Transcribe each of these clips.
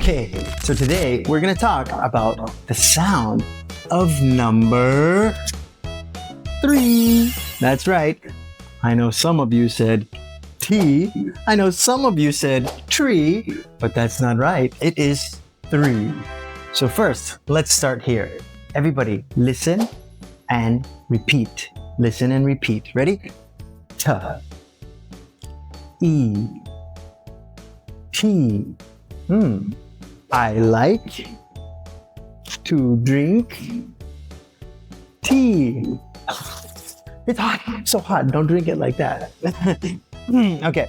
Okay, so today we're going to talk about the sound of number 3. That's right. I know some of you said T. I know some of you said tree, but that's not right. It is 3. So first, let's start here. Everybody listen and repeat. Listen and repeat. Ready? T. E. T. I like to drink tea. It's hot, so hot. Don't drink it like that. Okay,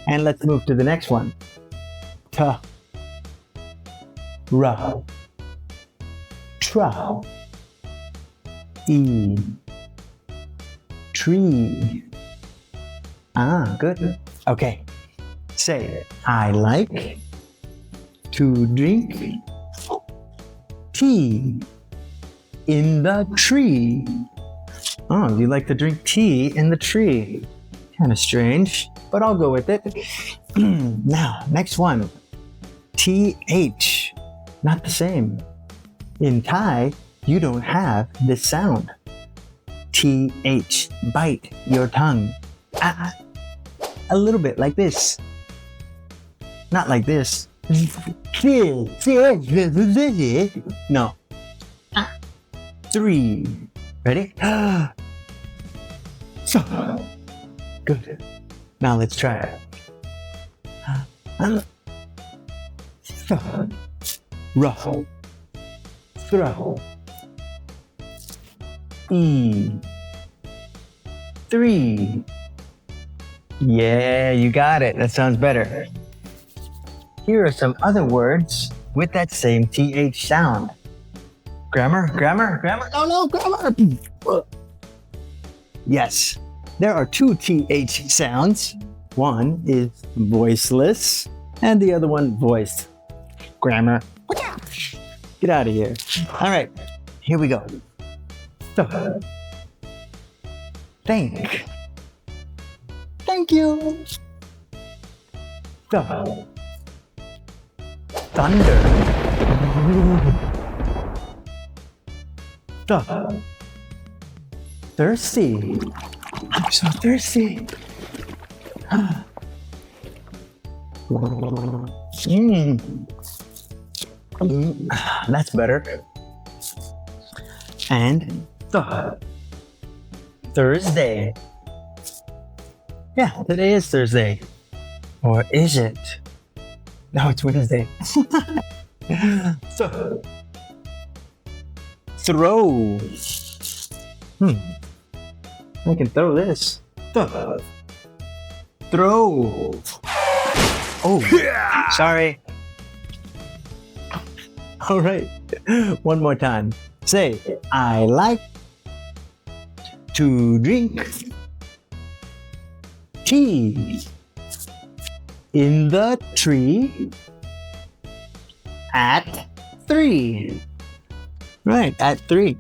and let's move to the next one. T. R. Tra. E. Tree. Good. Okay. Say, I like to drink tea in the tree. Oh, you like to drink tea in the tree. Kind of strange, but I'll go with it. Now, next one. TH. Not the same. In Thai, you don't have this sound. TH. Bite your tongue. A little bit like this. Not like this. No. 3. Ready? Good. Now let's try it. Ruffle. Throw. E. 3. Yeah, you got it. That sounds better. Here are some other words with that same TH sound. Grammar? No, grammar! Yes, there are 2 TH sounds. One is voiceless, and the other one voiced. Grammar. Get out of here. All right, here we go. Thank you. Thunder. Thirsty. I'm so thirsty. That's better. And Thursday. Yeah, today is Thursday. Or is it? No, it's Wednesday. So, throw. I can throw this. Throw. Oh, sorry. All right, one more time. Say, I like to drink tea in the tree at 3. Right, at 3.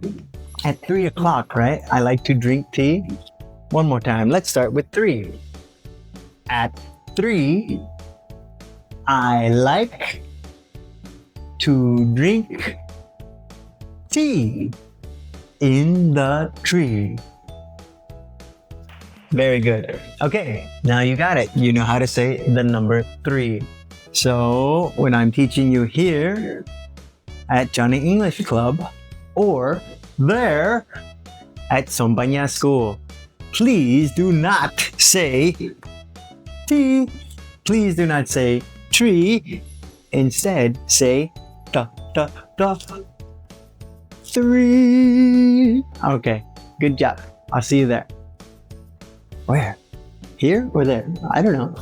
At 3 o'clock, right? I like to drink tea. One more time. Let's start with 3. At 3, I like to drink tea in the tree. Very good. Okay, now you got it. You know how to say the number 3. So when I'm teaching you here at Johnny English Club or there at Sombanya School, please do not say tea. Please do not say tree. Instead, say da. 3. Okay, good job. I'll see you there. Where? Here or there? I don't know.